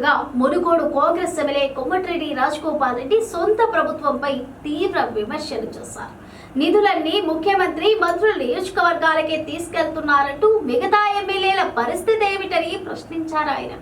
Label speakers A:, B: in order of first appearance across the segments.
A: వేదికగా మునుగోడు కాంగ్రెస్ ఎమ్మెల్యే కోమటిరెడ్డి రాజగోపాల్ రెడ్డి సొంత ప్రభుత్వంపై తీవ్ర విమర్శలు చేశారు. నిధులన్నీ ముఖ్యమంత్రి మంత్రుల నియోజకవర్గాలకే తీసుకెళ్తున్నారంటూ మిగతా ఎమ్మెల్యేల పరిస్థితి ఏమిటని ప్రశ్నించారు ఆయన.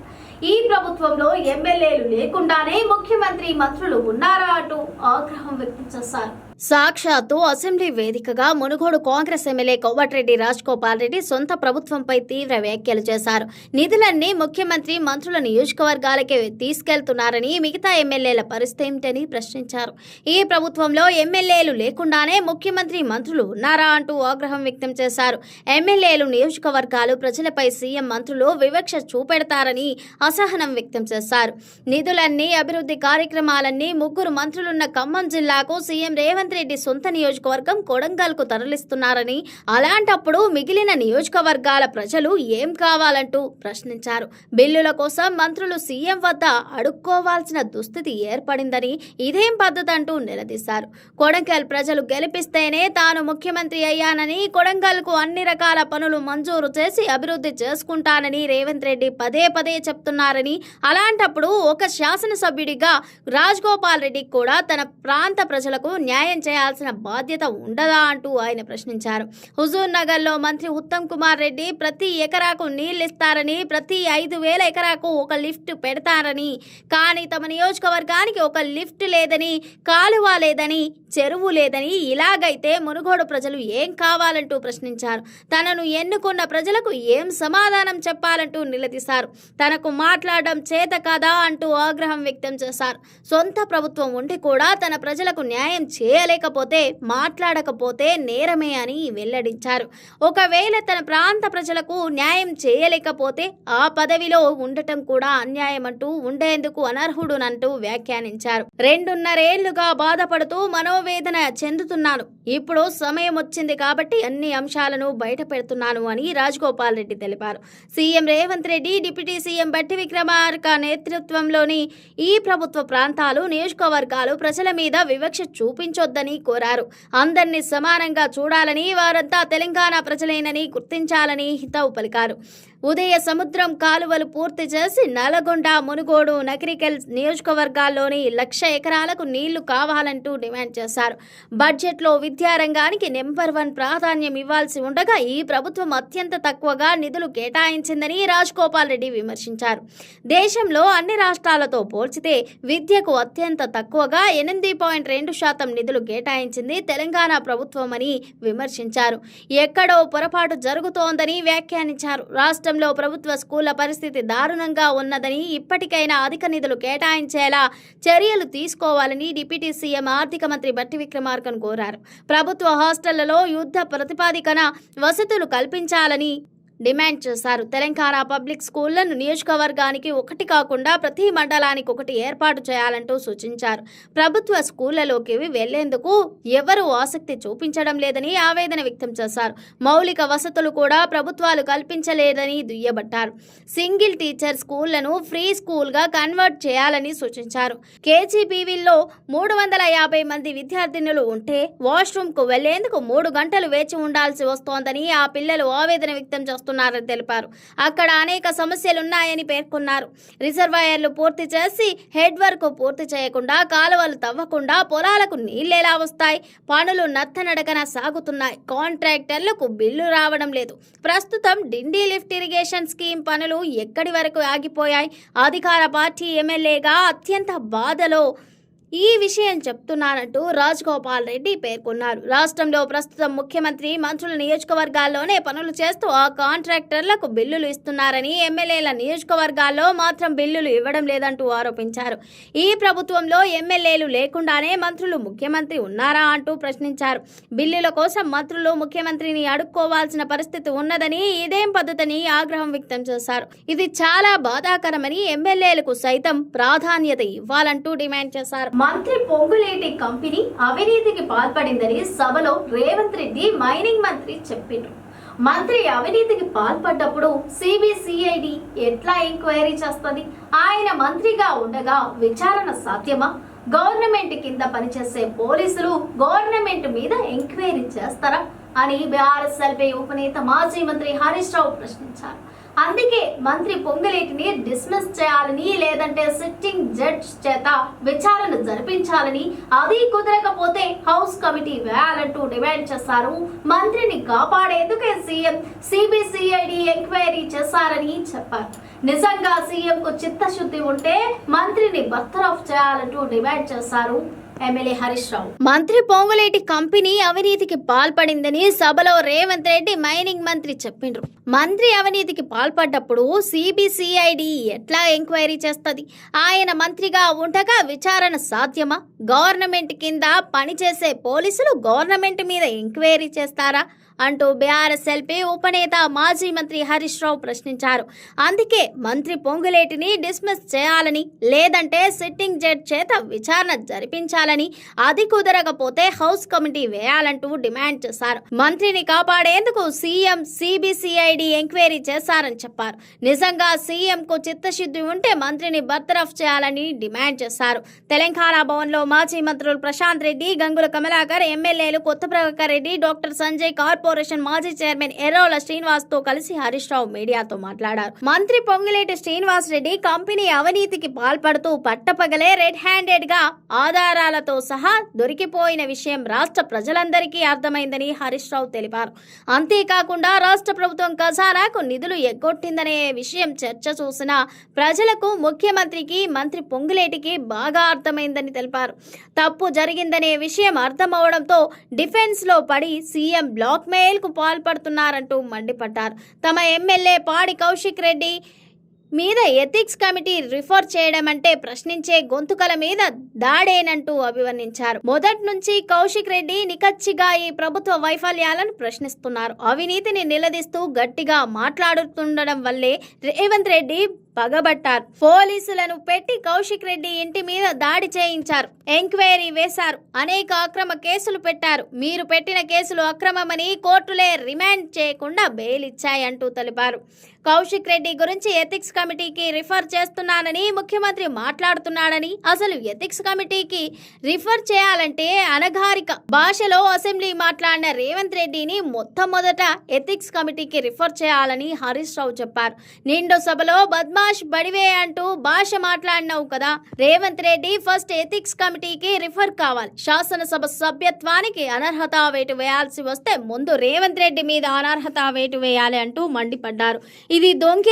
A: ఈ ప్రభుత్వంలో ఎమ్మెల్యేలు లేకుండానే ముఖ్యమంత్రి మంత్రులు ఉన్నారా అంటూ ఆగ్రహం వ్యక్తం చేశారు. సాక్షాత్తు అసెంబ్లీ వేదికగా మునుగోడు కాంగ్రెస్ ఎమ్మెల్యే కోమటిరెడ్డి రాజగోపాల్ రెడ్డి సొంత ప్రభుత్వంపై తీవ్ర వ్యాఖ్యలు చేశారు. నిధులన్నీ ముఖ్యమంత్రి మంత్రుల నియోజకవర్గాలకే తీసుకెళ్తున్నారని మిగతా ఎమ్మెల్యేల పరిస్థితి ఏమిటని ప్రశ్నించారు. ఈ ప్రభుత్వంలో ఎమ్మెల్యేలు లేకుండానే ముఖ్యమంత్రి మంత్రులు ఉన్నారా అంటూ ఆగ్రహం వ్యక్తం చేశారు. ఎమ్మెల్యేలు నియోజకవర్గాలు ప్రజలపై సీఎం మంత్రులు వివక్ష చూపెడతారని అసహనం వ్యక్తం చేశారు. నిధులన్నీ అభివృద్ధి కార్యక్రమాలన్నీ ముగ్గురు మంత్రులున్న ఖమ్మం జిల్లాకు సీఎం రేవంత్ రెడ్డి సొంత నియోజకవర్గం కొడంగల్కు తరలిస్తున్నారని, అలాంటప్పుడు మిగిలిన నియోజకవర్గాల ప్రజలు ఏం కావాలంటూ ప్రశ్నించారు. బిల్లుల కోసం మంత్రులు సీఎం వద్ద అడుక్కోవాల్సిన దుస్థితి ఏర్పడిందని, ఇదేం పద్ధతి అంటూ నిలదీశారు. కొడంగల్ ప్రజలు గెలిపిస్తేనే తాను ముఖ్యమంత్రి అయ్యానని, కొడంగల్కు అన్ని రకాల పనులు మంజూరు చేసి అభివృద్ధి చేసుకుంటానని రేవంత్ రెడ్డి పదే పదే చెప్తున్నారని, అలాంటప్పుడు ఒక శాసనసభ్యుడిగా రాజగోపాల్ రెడ్డి కూడా తన ప్రాంత ప్రజలకు న్యాయం చేయాల్సిన బాధ్యత ఉండదా అంటూ ఆయన ప్రశ్నించారు. హుజూర్ నగర్ లో మంత్రి ఉత్తమ్ కుమార్ రెడ్డి ప్రతి ఎకరాకు నీళ్లిస్తారని, ప్రతి 5,000 ఎకరాకు ఒక లిఫ్ట్ పెడతారని, కానీ తమ నియోజకవర్గానికి ఒక లిఫ్ట్ లేదని, కాలువ లేదని, చెరువు లేదని, ఇలాగైతే మునుగోడు ప్రజలు ఏం కావాలంటూ ప్రశ్నించారు. తనను ఎన్నుకున్న ప్రజలకు ఏం సమాధానం చెప్పాలంటూ నిలదీశారు. తనకు మాట్లాడడం చేత కదా అంటూ ఆగ్రహం వ్యక్తం చేశారు. సొంత ప్రభుత్వం ఉండి కూడా తన ప్రజలకు న్యాయం చేయలేకపోతే, మాట్లాడకపోతే నేరమే అని వెల్లడించారు. ఒకవేళ తన ప్రాంత ప్రజలకు న్యాయం చేయలేకపోతే ఆ పదవిలో ఉండటం కూడా అన్యాయం అంటూ, ఉండేందుకు అనర్హుడునంటూ వ్యాఖ్యానించారు. 2.5 ఏళ్లుగా బాధపడుతూ మనోవేదన చెందుతున్నాను. ఇప్పుడు సమయం వచ్చింది కాబట్టి అన్ని అంశాలను బయట పెడుతున్నాను అని రాజగోపాల్ రెడ్డి తెలిపారు. CM Revanth Reddy, deputy CM బట్టి విక్రమార్క నేతృత్వంలోని ఈ ప్రభుత్వ ప్రాంతాలు, నియోజకవర్గాలు ప్రజల మీద వివక్ష చూపించొద్దని కోరారు. అందరినీ సమానంగా చూడాలని, వారంతా తెలంగాణ ప్రజలేనని గుర్తించాలని హితవు పలికారు. ఉదయ సముద్రం కాలువలు పూర్తి చేసి నల్గొండ, మునుగోడు, నకిరికల్ నియోజకవర్గాల్లోని 1,00,000 ఎకరాలకు నీళ్లు కావాలంటూ డిమాండ్ చేశారు. బడ్జెట్లో విద్యారంగానికి నెంబర్ 1 ప్రాధాన్యం ఇవ్వాల్సి ఉండగా ఈ ప్రభుత్వం అత్యంత తక్కువగా నిధులు కేటాయించిందని రాజగోపాల్ రెడ్డి విమర్శించారు. దేశంలో అన్ని రాష్ట్రాలతో పోల్చితే విద్యకు అత్యంత తక్కువగా 8.2% నిధులు కేటాయించింది తెలంగాణ ప్రభుత్వమని విమర్శించారు. ఎక్కడో పొరపాటు జరుగుతోందని వ్యాఖ్యానించారు. రాష్ట్రంలో ప్రభుత్వ స్కూళ్ల పరిస్థితి దారుణంగా ఉన్నదని, ఇప్పటికైనా అధిక నిధులు కేటాయించేలా చర్యలు తీసుకోవాలని డిప్యూటీ సీఎం ఆర్థిక మంత్రి బట్టి విక్రమార్కను కోరారు. ప్రభుత్వ హాస్టళ్లలో యుద్ధ ప్రతిపాదికన వసతులు కల్పించాలని డిమాండ్ చేశారు. తెలంగాణ పబ్లిక్ స్కూళ్లను నియోజకవర్గానికి ఒకటి కాకుండా ప్రతి మండలానికి ఒకటి ఏర్పాటు చేయాలంటూ సూచించారు. ప్రభుత్వ స్కూళ్లలోకి వెళ్లేందుకు ఎవరూ ఆసక్తి చూపించడం లేదని ఆవేదన వ్యక్తం చేశారు. మౌలిక వసతులు కూడా ప్రభుత్వాలు కల్పించలేదని దుయ్యబట్టారు. సింగిల్ టీచర్ స్కూళ్లను ఫ్రీ స్కూల్గా కన్వర్ట్ చేయాలని సూచించారు. కేజీబీవీల్లో 350 మంది విద్యార్థినులు ఉంటే వాష్రూమ్కు వెళ్లేందుకు 3 గంటలు వేచి ఉండాల్సి వస్తోందని ఆ పిల్లలు ఆవేదన వ్యక్తం చేస్తున్నారు తెలిపారు. అక్కడ అనేక సమస్యలున్నాయని పేర్కొన్నారు. రిజర్వాయర్లు పూర్తి చేసి హెడ్ వర్క్ పూర్తి చేయకుండా, కాలువలు తవ్వకుండా పొలాలకు నీళ్లెలా వస్తాయి? పనులు నత్తనడకన సాగుతున్నాయి. కాంట్రాక్టర్లకు బిల్లు రావడం లేదు. ప్రస్తుతం డిండి లిఫ్ట్ ఇరిగేషన్ స్కీమ్ పనులు ఎక్కడి వరకు ఆగిపోయాయి? అధికార పార్టీ ఎమ్మెల్యేగా అత్యంత బాధలో ఈ విషయం చెప్తున్నానంటూ రాజగోపాల్ రెడ్డి పేర్కొన్నారు. రాష్ట్రంలో ప్రస్తుతం ముఖ్యమంత్రి మంత్రుల నియోజకవర్గాల్లోనే పనులు చేస్తూ ఆ కాంట్రాక్టర్లకు బిల్లులు ఇస్తున్నారని, ఎమ్మెల్యేల నియోజకవర్గాల్లో మాత్రం బిల్లులు ఇవ్వడం లేదంటూ ఆరోపించారు. ఈ ప్రభుత్వంలో ఎమ్మెల్యేలు లేకుండానే మంత్రులు ముఖ్యమంత్రి ఉన్నారా అంటూ ప్రశ్నించారు. బిల్లుల కోసం మంత్రులు ముఖ్యమంత్రిని అడుక్కోవాల్సిన పరిస్థితి ఉన్నదని, ఇదేం పద్ధతిని ఆగ్రహం వ్యక్తం చేశారు. ఇది చాలా బాధాకరమని, ఎమ్మెల్యేలకు సైతం ప్రాధాన్యత ఇవ్వాలంటూ డిమాండ్ చేశారు. మంత్రి పొంగులేటి కంపెనీ అవినీతికి పాల్పడిందని సభలో రేవంత్ రెడ్డి మైనింగ్ మంత్రి చెప్పారు. మంత్రి అవినీతికి పాల్పడ్డప్పుడు సిబిసిఐడి ఎట్లా ఎంక్వైరీ చేస్తుంది? ఆయన మంత్రిగా ఉండగా విచారణ సాధ్యమా? గవర్నమెంట్ కింద పనిచేసే పోలీసులు గవర్నమెంట్ మీద ఎంక్వైరీ చేస్తారా అని బీఆర్ఎస్ఎల్పీ ఉపనేత మాజీ మంత్రి హరీష్ రావు ప్రశ్నించారు. అందుకే మంత్రి పొంగులేటిని డిస్మిస్ చేయాలని, లేదంటే సిట్టింగ్ జడ్జ్ చేత విచారణ జరిపించాలని, అది కుదరకపోతే హౌస్ కమిటీ వేయాలంటూ డిమాండ్ చేశారు. మంత్రిని కాపాడేందుకే సీఎం సిబిసిఐడి ఎంక్వైరీ చేశారని చెప్పారు. నిజంగా సీఎంకు చిత్తశుద్ధి ఉంటే మంత్రిని బర్తరఫ్ చేయాలంటూ డిమాండ్ చేశారు ఎమ్మెల్యే హరీష్ రావు. మంత్రి పొంగులేటి కంపెనీ అవినీతికి పాల్పడిందని సభలో రేవంత్ రెడ్డి మైనింగ్ మంత్రి చెప్పిండ్రు. మంత్రి అవినీతికి పాల్పడ్డప్పుడు సిబిసిఐడి ఎట్లా ఎంక్వైరీ చేస్తుంది? ఆయన మంత్రిగా ఉండగా విచారణ సాధ్యమా? గవర్నమెంట్ కింద పనిచేసే పోలీసులు గవర్నమెంట్ మీద ఎంక్వైరీ చేస్తారా అంటూ బీఆర్ఎస్ ఎల్పీ ఉపనేత మాజీ మంత్రి హరీష్ రావు ప్రశ్నించారు. అందుకే మంత్రి పొంగులేటిని డిస్మిస్ చేయాలని, లేదంటే సిట్టింగ్ జడ్జ్ చేత విచారణ జరిపించాలని, అది కుదరకపోతే హౌస్ కమిటీ వేయాలంటూ డిమాండ్ చేశారు. మంత్రిని కాపాడేందుకు సీఎం సిబిసిఐడి ఎంక్వైరీ చేశారని చెప్పారు. నిజంగా సీఎంకు చిత్తశుద్ధి ఉంటే మంత్రిని బర్తరఫ్ చేయాలని డిమాండ్ చేశారు. తెలంగాణ భవన్లో మాజీ మంత్రులు ప్రశాంత్ రెడ్డి, గంగుల కమలాకర్, ఎమ్మెల్యేలు కొత్త ప్రభాకర్ రెడ్డి, డాక్టర్ సంజయ్, కార్పొరేషన్ మాజీ చైర్మన్ ఎర్రోల శ్రీనివాస్ తో కలిసి హరీష్ రావు మీడియాతో మాట్లాడారు. మంత్రి పొంగులేటి శ్రీనివాస్ రెడ్డి కంపెనీ అవినీతికి పాల్పడుతూ పట్టపగలే రెడ్ హ్యాండెడ్ గా ఆధారాలతో సహా దొరికిపోయిన విషయం రాష్ట్ర ప్రజలందరికీ అర్థమైందని హరీష్ రావు తెలిపారు. అంతేకాకుండా రాష్ట్ర ప్రభుత్వం ఖజానాకు నిధులు ఎగ్గొట్టిందనే విషయం చర్చ చూసిన ప్రజలకు, ముఖ్యమంత్రికి, మంత్రి పొంగులేటికి బాగా అర్థమైందని తెలిపారు. తప్పు జరిగిందనే విషయం అర్థమవడంతో డిఫెన్స్ లో పడి సీఎం బ్లాక్ మెయిల్ కు పాల్పడుతున్నారంటూ మండిపడ్డారు. తమ ఎమ్మెల్యే పాడి కౌశిక్ రెడ్డి మీద ఎథిక్స్ కమిటీ రిఫర్ చేయడం అంటే ప్రశ్నించే గొంతుకల మీద దాడేనంటూ అభివర్ణించారు. మొదటి నుంచి కౌశిక్ రెడ్డి నికచ్చిగా ఈ ప్రభుత్వ వైఫల్యాలను ప్రశ్నిస్తున్నారు. అవినీతిని నిలదీస్తూ గట్టిగా మాట్లాడుతుండడం వల్లే రేవంత్ రెడ్డి పగబట్టారు. పోలీసులను పెట్టి కౌశిక్ రెడ్డి ఇంటి మీద దాడి చేయించారు, ఎంక్వైరీ వేశారు, అనేక అక్రమ కేసులు పెట్టారు. మీరు పెట్టిన కేసులు అక్రమమని కోర్టులే రిమాండ్ చేయకుండా బెయిల్ ఇచ్చాయంటూ తెలిపారు. కౌశిక్ రెడ్డి గురించి ఎథిక్స్ కమిటీకి రిఫర్ చేస్తున్నానని ముఖ్యమంత్రి మాట్లాడుతున్నాడని, అసలు ఎథిక్స్ కమిటీకి రిఫర్ చేయాలంటే అనగారిక భాషలో అసెంబ్లీ మాట్లాడిన రేవంత్ రెడ్డిని మొట్టమొదట ఎథిక్స్ కమిటీకి రిఫర్ చేయాలని హరీష్ రావు చెప్పారు. నిండు సభలో బద్మాష్ బడివే అంటూ భాష మాట్లాడినావు కదా, రేవంత్ రెడ్డి ఫస్ట్ ఎథిక్స్ కమిటీకి రిఫర్ కావాలి. శాసనసభ సభ్యత్వానికి అనర్హత వేటు వేయాల్సి వస్తే ముందు రేవంత్ రెడ్డి మీద అనర్హత వేటు వేయాలి అంటూ మండిపడ్డారు. ఇది దొంగ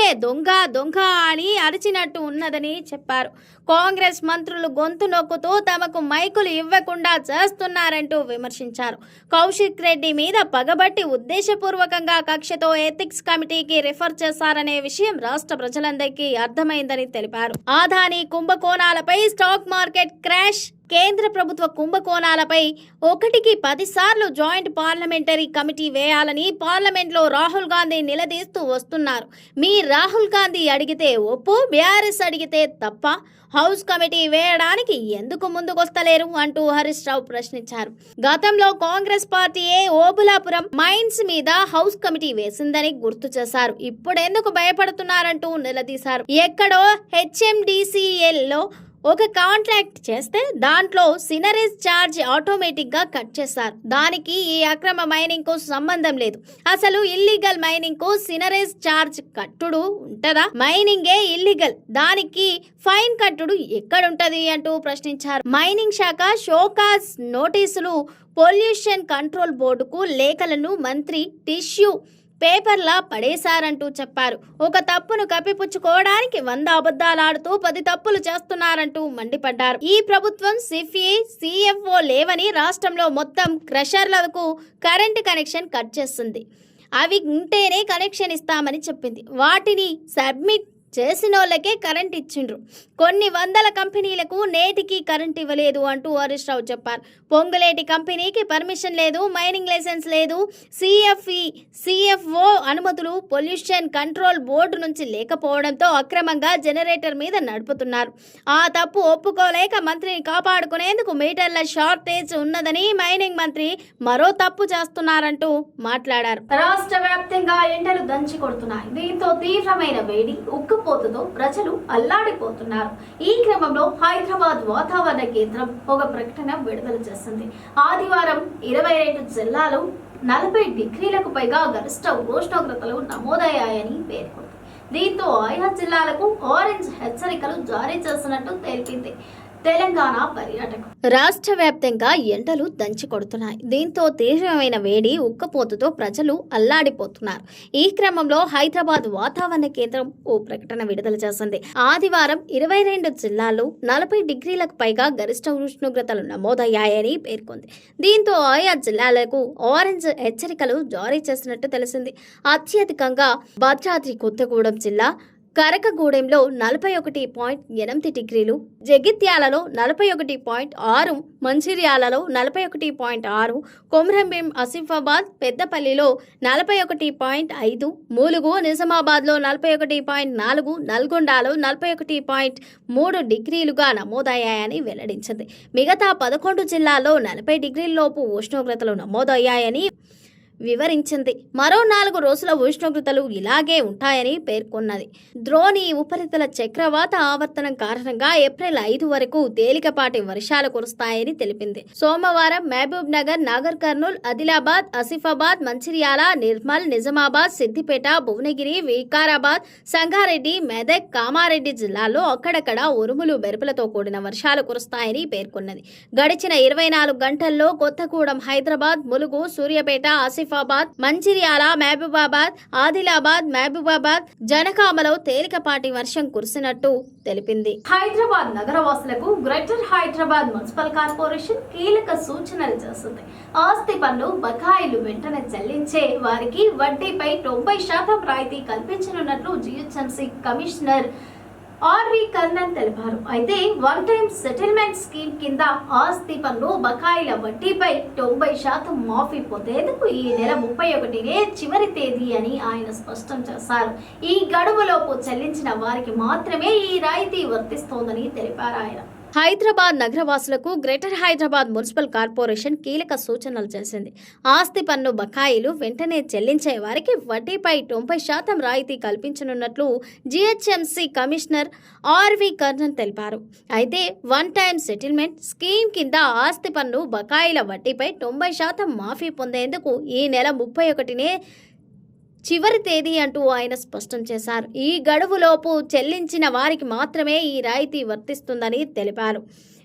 A: అని అరిచినట్టు ఉన్నదని చెప్పారు. కాంగ్రెస్ మంత్రులు గొంతు నొక్కుతూ తమకు మైకులు ఇవ్వకుండా చేస్తున్నారంటూ విమర్శించారు. కౌశిక్ రెడ్డి మీద పగబట్టి ఉద్దేశపూర్వకంగా కక్షతో ఎథిక్స్ కమిటీకి రిఫర్ చేశారనే విషయం రాష్ట్ర ప్రజలందరికీ అర్థమైందని తెలిపారు. ఆదాని కుంభకోణాలపై స్టాక్ మార్కెట్ క్రాష్, కేంద్ర ప్రభుత్వ కుంభకోణాలపై 1కి 10 సార్లు జాయింట్ పార్లమెంటరీ కమిటీ వేయాలని పార్లమెంట్లో రాహుల్ గాంధీ నిలదీస్తూ వస్తున్నారు. మీ రాహుల్ గాంధీ అడిగితే ఒప్పు, బీఆర్ఎస్ అడిగితే తప్ప, హౌస్ కమిటీ వేయడానికి ఎందుకు ముందుకొస్తలేరు అంటూ హరీష్ రావు ప్రశ్నించారు. గతంలో కాంగ్రెస్ పార్టీయే ఓబులాపురం మైన్స్ మీద హౌస్ కమిటీ వేసిందని గుర్తు చేశారు. ఇప్పుడెందుకు భయపడుతున్నారంటూ నిలదీశారు. ఎక్కడో హెచ్ఎండిసిఎల్ లో ఒక కాంట్రాక్ట్ చేస్తే దాంట్లో సినరేజ్ ఛార్జ్ ఆటోమేటిక్ గా కట్ చేస్తారు. దానికి ఈ అక్రమ మైనింగ్ కు సంబంధం లేదు. అసలు ఇల్లీగల్ మైనింగ్ కు సినరేజ్ ఛార్జ్ కట్టుడు ఉంటదా? మైనింగే ఇల్లీగల్, దానికి ఫైన్ కట్టుడు ఎక్కడుంటది అంటూ ప్రశ్నించారు. మైనింగ్ శాఖ షోకాజ్ నోటీసులు, పొల్యూషన్ కంట్రోల్ బోర్డుకు లేఖలను మంత్రి టిష్యూ పేపర్లా పడేశారంటూ చెప్పారు. ఒక తప్పును కప్పిపుచ్చుకోవడానికి 100 అబద్ధాలాడుతూ 10 తప్పులు చేస్తున్నారంటూ మండిపడ్డారు. ఈ ప్రభుత్వం సిఎఫ్ఓ లేవని రాష్ట్రంలో మొత్తం క్రషర్లకు కరెంటు కనెక్షన్ కట్ చేస్తుంది. అవి ఉంటేనే కనెక్షన్ ఇస్తామని చెప్పింది. వాటిని సబ్మిట్ చేసినోళ్ళకే కరెంట్ ఇచ్చిండ్రు. కొన్ని వందల కంపెనీలకు నేటికి కరెంట్ ఇవ్వలేదు అంటూ హరీష్ రావు చెప్పారు. పొంగులేటి కంపెనీకి పర్మిషన్ లేదు, మైనింగ్ లైసెన్స్ లేదు, సిఎఫ్ఓ అనుమతులు పొల్యూషన్ కంట్రోల్ బోర్డు నుంచి లేకపోవడంతో అక్రమంగా జనరేటర్ మీద నడుపుతున్నారు. ఆ తప్పు ఒప్పుకోలేక మంత్రిని కాపాడుకునేందుకు మీటర్ల షార్టేజ్ ఉన్నదని మైనింగ్ మంత్రి మరో తప్పు చేస్తున్నారంటూ మాట్లాడారు. రాష్ట్ర వ్యాప్తంగా ఎండలు దంచి కొడుతున్నాయి. దీంతో తీవ్రమైన వేడి, ఉక్కపోతతో ప్రజలు అల్లాడిపోతున్నారు. ఈ క్రమంలో హైదరాబాద్ వాతావరణ కేంద్రం ఒక ప్రకటన విడుదల చేసింది. ఆదివారం 22 జిల్లాలు 40 డిగ్రీలకు పైగా గరిష్ట ఉష్ణోగ్రతలు నమోదయ్యాయని పేర్కొంది. దీంతో ఆయా జిల్లాలకు ఆరెంజ్ హెచ్చరికలు జారీ చేసినట్టు తెలిపింది తెలంగాణ పర్యాటకం. రాష్ట్ర వ్యాప్తంగా ఎండలు దంచి కొడుతున్నాయి. దీంతో తీవ్రమైన వేడి ఉక్కపోతుతో ప్రజలు అల్లాడిపోతున్నారు. ఈ క్రమంలో హైదరాబాద్ వాతావరణ కేంద్రం ఓ ప్రకటన విడుదల చేసింది. ఆదివారం 22 జిల్లాల్లో 40 డిగ్రీలకు పైగా గరిష్ట ఉష్ణోగ్రతలు నమోదయ్యాయని పేర్కొంది. దీంతో ఆయా జిల్లాలకు ఆరెంజ్ హెచ్చరికలు జారీ చేసినట్టు తెలిసింది. అత్యధికంగా భద్రాద్రి కొత్తగూడెం జిల్లా కరకగూడెంలో 41.8 డిగ్రీలు, జగిత్యాలలో 41.6, మంచిర్యాలలో 41.6, కొమరంభీం, ఆసిఫాబాద్, పెద్దపల్లిలో 41.5, ములుగు, నిజామాబాద్లో 41.4, నల్గొండలో 41.3 డిగ్రీలుగా నమోదయ్యాయని వెల్లడించింది. మిగతా 11 జిల్లాల్లో 40 డిగ్రీల లోపు ఉష్ణోగ్రతలు నమోదయ్యాయని వివరించింది. మరో 4 రోజుల ఉష్ణోగ్రతలు ఇలాగే ఉంటాయని పేర్కొన్నది. ద్రోణి ఉపరితల చక్రవాత ఆవర్తనం కారణంగా ఏప్రిల్ 5 వరకు తేలికపాటి వర్షాలు కురుస్తాయని తెలిపింది. సోమవారం మహబూబ్ నగర్, నాగర్ కర్నూల్, ఆదిలాబాద్, ఆసిఫాబాద్, మంచిర్యాల, నిర్మల్, నిజామాబాద్, సిద్దిపేట, భువనగిరి, వికారాబాద్, సంగారెడ్డి, మెదక్, కామారెడ్డి జిల్లాల్లో అక్కడక్కడ ఉరుములు మెరుపులతో కూడిన వర్షాలు కురుస్తాయని పేర్కొన్నది. గడిచిన 24 గంటల్లో కొత్తగూడెం, హైదరాబాద్, ములుగు, సూర్యాపేట, ఆసిఫాబాద్, మంచిర్యాల, మహబూబాబాద్, ఆదిలాబాద్, మహబూబాబాద్, జనగామలో తేలికపాటి వర్షం కురిసినట్టు తెలిపింది. హైదరాబాద్ నగరవాసులకు గ్రేటర్ హైదరాబాద్ మున్సిపల్ కార్పొరేషన్ కీలక సూచనలు చేస్తుంది. ఆస్తి పన్ను బకాయిలు వెంటనే చెల్లించే వారికి వడ్డీపై 90% రాయితీ కల్పించనున్నట్లు జీహెచ్ఎంసీ కమిషనర్ ఆర్వి కర్ణన్ తెలిపారు. అయితే వన్ టైం సెటిల్మెంట్ స్కీమ్ కింద ఆస్తి పన్ను బకాయిల వడ్డీపై 90% మాఫీ పొందేందుకు ఈ నెల 31నే చివరి తేదీ అని ఆయన స్పష్టం చేశారు. ఈ గడువులోపు చెల్లించిన వారికి మాత్రమే ఈ రాయితీ వర్తిస్తోందని తెలిపారు ఆయన. హైదరాబాద్ నగరవాసులకు గ్రేటర్ హైదరాబాద్ మున్సిపల్ కార్పొరేషన్ కీలక సూచనలు చేసింది. ఆస్తి పన్ను బకాయిలు వెంటనే చెల్లించే వారికి వడ్డీపై 90% రాయితీ కల్పించనున్నట్లు జీహెచ్ఎంసీ కమిషనర్ ఆర్వి కర్ణన్ తెలిపారు. అయితే వన్ టైం సెటిల్మెంట్ స్కీమ్ కింద ఆస్తి పన్ను బకాయిల వడ్డీపై 90% మాఫీ పొందేందుకు ఈ నెల 31నే చివరి తేదీ అంటూ ఆయన స్పష్టం చేశారు. ఈ గడువులోపు చెల్లించిన వారికి మాత్రమే ఈ రాయితీ వర్తిస్తుందని తెలిపారు.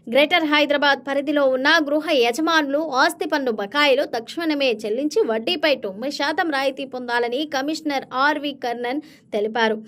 A: గ్రేటర్ హైదరాబాద్ పరిధిలో ఉన్న గృహ యజమానులు ఆస్తి పన్ను బకాయిలు తక్షణమే చెల్లించి వడ్డీపై 90% రాయితీ పొందాలని కమిషనర్ ఆర్వి కర్ణన్ తెలిపారు.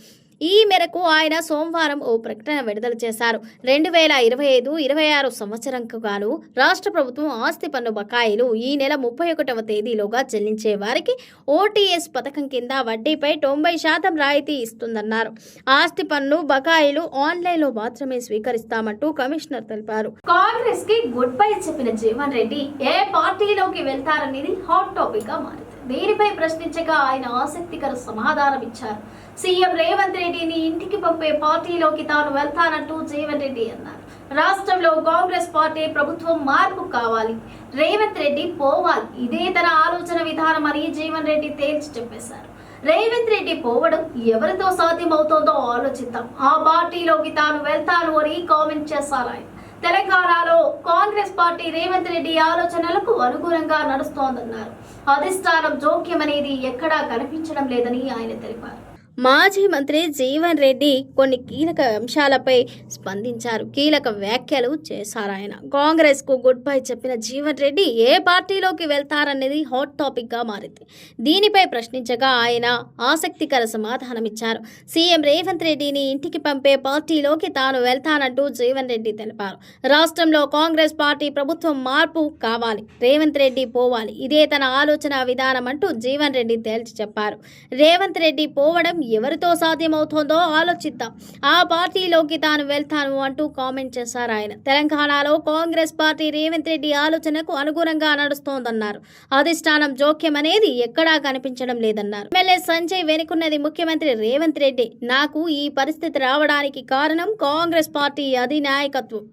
A: ఈ మేరకు ఆయన సోమవారం ఓ ప్రకటన విడుదల చేశారు. 2025-26 సంవత్సరంకు గాను రాష్ట్ర ప్రభుత్వం ఆస్తి పన్ను బకాయిలు ఈ నెల 31వ తేదీలోగా చెల్లించే వారికి ఓటీఎస్ పథకం కింద వడ్డీపై 90% రాయితీ ఇస్తుందన్నారు. ఆస్తి పన్ను బకాయిలు ఆన్లైన్లో మాత్రమే స్వీకరిస్తామంటూ కమిషనర్ తెలిపారు. కాంగ్రెస్ కి గుడ్ బై చెప్పిన జీవన్ రెడ్డి ఏ పార్టీలోకి వెళ్తారనేది హాట్ టాపిక్ గా మారింది. దీనిపై ప్రశ్నించగా ఆయన ఆసక్తికర సమాధానం ఇచ్చారు. సీఎం రేవంత్ రెడ్డిని ఇంటికి పంపే పార్టీలోకి తాను వెళ్తానంటూ జీవన్ రెడ్డి అన్నారు. రాష్ట్రంలో కాంగ్రెస్ పార్టీ ప్రభుత్వం మార్పు కావాలి, రేవంత్ రెడ్డి పోవాలి, ఇదే తన ఆలోచన విధానం అని జీవన్ రెడ్డి తేల్చి చెప్పేశారు. రేవంత్ రెడ్డి పోవడం ఎవరితో సాధ్యమవుతోందో ఆలోచిద్దాం, ఆ పార్టీలోకి తాను వెళ్తాను అని కామెంట్ చేశారు ఆయన. తెలంగాణలో కాంగ్రెస్ పార్టీ రేవంత్ రెడ్డి ఆలోచనలకు అనుగుణంగా నడుస్తోందన్నారు. అధిష్టానం జోక్యం అనేది ఎక్కడా కనిపించడం లేదని ఆయన తెలిపారు. మాజీ మంత్రి జీవన్ రెడ్డి కొన్ని కీలక అంశాలపై స్పందించారు. కీలక వ్యాఖ్యలు చేశారు ఆయన. కాంగ్రెస్ కు గుడ్ బై చెప్పిన జీవన్ రెడ్డి ఏ పార్టీలోకి వెళ్తారనేది హాట్ టాపిక్ గా మారింది. దీనిపై ప్రశ్నించగా ఆయన ఆసక్తికర సమాధానం ఇచ్చారు. సీఎం రేవంత్ రెడ్డిని ఇంటికి పంపే పార్టీలోకి తాను వెళ్తానంటూ జీవన్ రెడ్డి తెలిపారు. రాష్ట్రంలో కాంగ్రెస్ పార్టీ ప్రభుత్వం మార్పు కావాలి, రేవంత్ రెడ్డి పోవాలి, ఇదే తన ఆలోచన విధానం అంటూ జీవన్ రెడ్డి తేల్చి చెప్పారు. రేవంత్ రెడ్డి పోవడం ఎవరితో సాధ్యమవుతోందో ఆలోచిద్దాం, ఆ పార్టీలోకి తాను వెళ్తాను అంటూ కామెంట్ చేశారు ఆయన. తెలంగాణలో కాంగ్రెస్ పార్టీ రేవంత్ రెడ్డి ఆలోచనకు అనుగుణంగా నడుస్తోందన్నారు. అధిష్టానం జోక్యం అనేది ఎక్కడా కనిపించడం లేదన్నారు. ఎమ్మెల్యే సంజయ్ వెనుకున్నది ముఖ్యమంత్రి రేవంత్ రెడ్డి. నాకు ఈ పరిస్థితి రావడానికి కారణం కాంగ్రెస్ పార్టీ అధినాయకత్వం.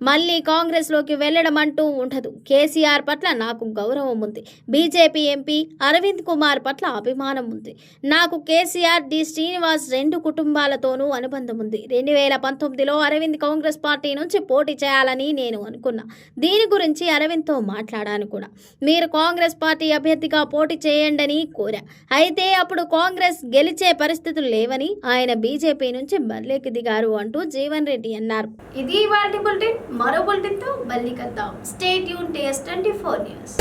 A: మళ్ళీ కాంగ్రెస్లోకి వెళ్ళడం అంటూ ఉండదు. కేసీఆర్ పట్ల నాకు గౌరవం ఉంది. బీజేపీ ఎంపీ అరవింద్ కుమార్ పట్ల అభిమానం ఉంది. నాకు కేసీఆర్, డి శ్రీనివాస్ రెండు కుటుంబాలతోనూ అనుబంధం ఉంది. 2019లో అరవింద్ కాంగ్రెస్ పార్టీ నుంచి పోటీ చేయాలని నేను అనుకున్నా. దీని గురించి అరవింద్తో మాట్లాడాను కూడా. మీరు కాంగ్రెస్ పార్టీ అభ్యర్థిగా పోటీ చేయండని కోరా. అయితే అప్పుడు కాంగ్రెస్ గెలిచే పరిస్థితులు లేవని ఆయన బీజేపీ నుంచి బరిలోకి దిగారు అంటూ జీవన్ రెడ్డి అన్నారు. ఇది ఇవాల్టి బులెటిన్. మరో బులెటిన్తో మళ్ళీ కలుద్దాం. Stay tune TS24 news.